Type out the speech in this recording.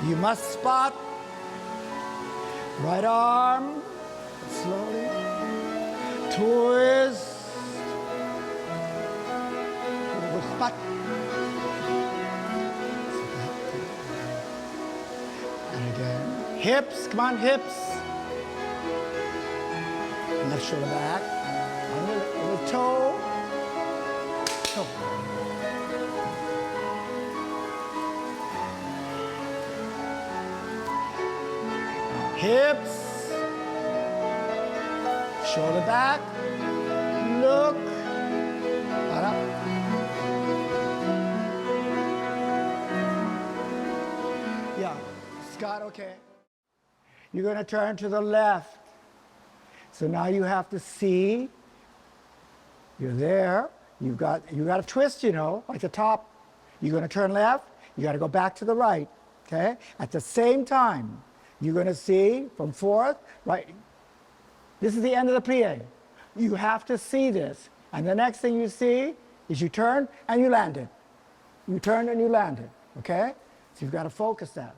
You must spot. Right arm, slowly. Twist. Spot. And again. Hips, come on, hips. Left shoulder back. On the toe. Toe. Hips. Shoulder back. Look. Up. Yeah. Scott, okay. You're going to turn to the left. So now you have to see. You're there. You got to twist, you know, like the top. You're going to turn left. You got to go back to the right. Okay? At the same time, you're going to see from fourth, right? This is the end of the plie. You have to see this. And the next thing you see is you turn and you land it. You turn and you land it. Okay? So you've got to focus that.